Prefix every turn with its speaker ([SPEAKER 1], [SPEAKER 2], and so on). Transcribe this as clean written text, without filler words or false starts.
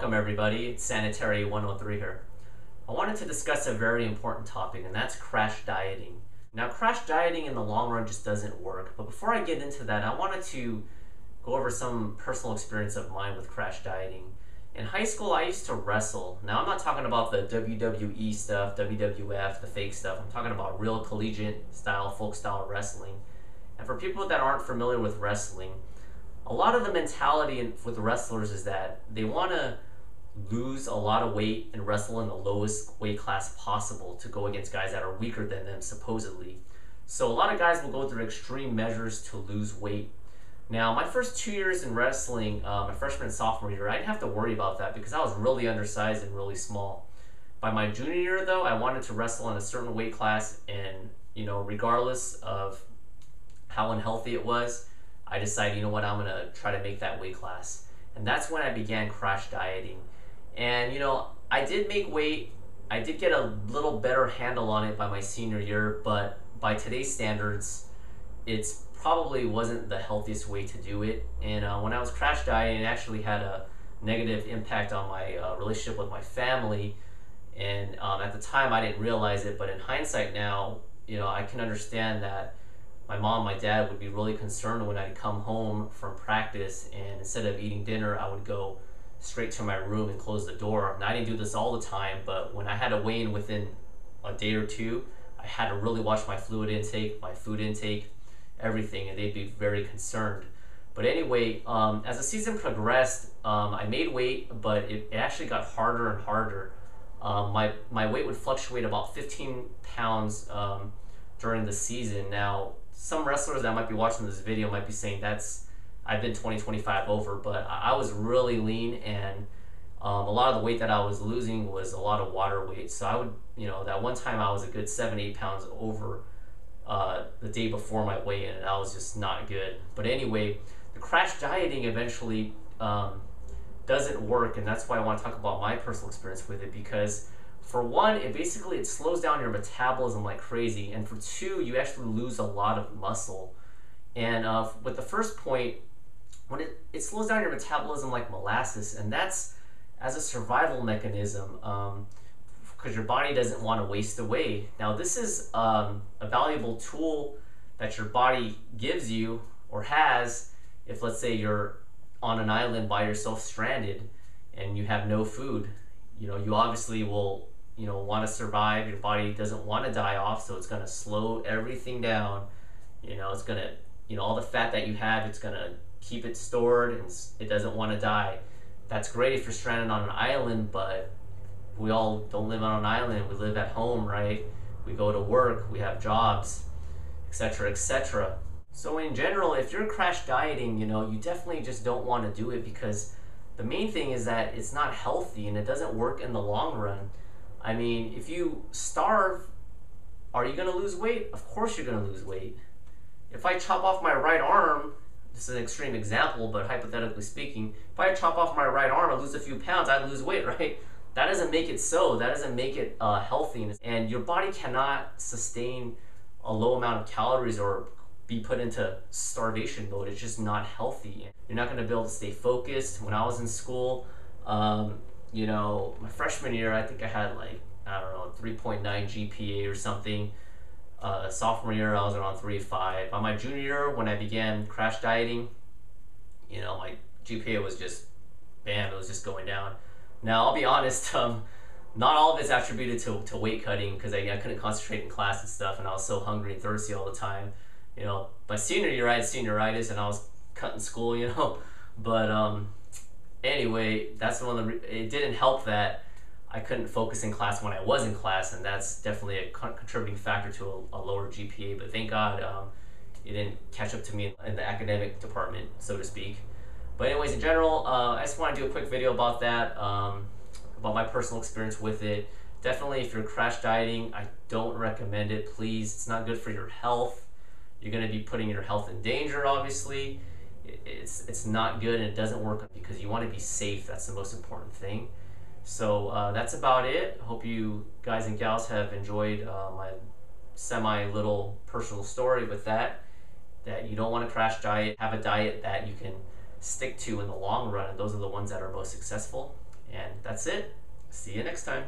[SPEAKER 1] Welcome everybody, it's Sanitary 103 here. I wanted to discuss a very important topic, and that's crash dieting. Now, crash dieting in the long run just doesn't work, but before I get into that, I wanted to go over some personal experience of mine with crash dieting. In high school, I used to wrestle. Now, I'm not talking about the WWE stuff, WWF, the fake stuff. I'm talking about real collegiate style, folk style wrestling. And for people that aren't familiar with wrestling, a lot of the mentality with wrestlers is that they want to lose a lot of weight and wrestle in the lowest weight class possible to go against guys that are weaker than them, supposedly. So a lot of guys will go through extreme measures to lose weight. Now, my first 2 years in wrestling, my freshman and sophomore year, I didn't have to worry about that because I was really undersized and really small. By my junior year, though, I wanted to wrestle in a certain weight class, and regardless of how unhealthy it was, I decided, you know what, I'm going to try to make that weight class. And that's when I began crash dieting. And, I did make weight. I did get a little better handle on it by my senior year, but by today's standards, it's probably wasn't the healthiest way to do it. And when I was crash dieting, it actually had a negative impact on my relationship with my family. And at the time, I didn't realize it, but in hindsight now, I can understand that my mom, my dad would be really concerned when I'd come home from practice, and instead of eating dinner, I would go straight to my room and close the door. Now, I didn't do this all the time, but when I had to weigh in within a day or two, I had to really watch my fluid intake, my food intake, everything, and they'd be very concerned. But anyway, as the season progressed, I made weight, but it actually got harder and harder. My weight would fluctuate about 15 pounds during the season. Now, some wrestlers that might be watching this video might be saying I've been 20-25 over, but I was really lean, and a lot of the weight that I was losing was a lot of water weight. So I would, that one time I was a good 7-8 pounds over the day before my weigh-in, and that was just not good. But anyway, the crash dieting eventually doesn't work, and that's why I want to talk about my personal experience with it, because for one, it slows down your metabolism like crazy, and for two, you actually lose a lot of muscle. And with the first point, when it slows down your metabolism like molasses, and that's as a survival mechanism, because your body doesn't want to waste away. Now, this is a valuable tool that your body gives you or has if, let's say, you're on an island by yourself stranded and you have no food. You obviously will want to survive. Your body doesn't want to die off, so it's going to slow everything down. It's going to, all the fat that you have, it's going to keep it stored, and it doesn't want to die. That's great if you're stranded on an island, but we all don't live on an island. We live at home, right? We go to work, we have jobs, etc., etc. So in general, if you're crash dieting, you definitely just don't want to do it, because the main thing is that it's not healthy and it doesn't work in the long run. I mean, if you starve, are you going to lose weight? Of course you're going to lose weight. If I chop off my right arm, this is an extreme example, but hypothetically speaking, if I chop off my right arm, I lose a few pounds, I lose weight, right? That doesn't make it so. That doesn't make it healthy. And your body cannot sustain a low amount of calories or be put into starvation mode. It's just not healthy. You're not going to be able to stay focused. When I was in school, my freshman year, I think I had 3.9 GPA or something. Sophomore year, I was around 3.5. By my junior year, when I began crash dieting, my GPA was just, bam, it was just going down. Now, I'll be honest, not all of it's attributed to weight cutting, because I couldn't concentrate in class and stuff, and I was so hungry and thirsty all the time. By senior year, I had senioritis, and I was cutting school, But anyway, that's one of it didn't help that I couldn't focus in class when I was in class, and that's definitely a contributing factor to a lower GPA. But thank God it didn't catch up to me in the academic department, so to speak. But anyways, in general, I just want to do a quick video about that, about my personal experience with it. Definitely, if you're crash dieting, I don't recommend it, please. It's not good for your health. You're going to be putting your health in danger, obviously. It's not good, and it doesn't work, because you want to be safe. That's the most important thing. So that's about it. Hope you guys and gals have enjoyed my semi-little personal story with that you don't want to crash diet. Have a diet that you can stick to in the long run, and those are the ones that are most successful. And that's it. See you next time.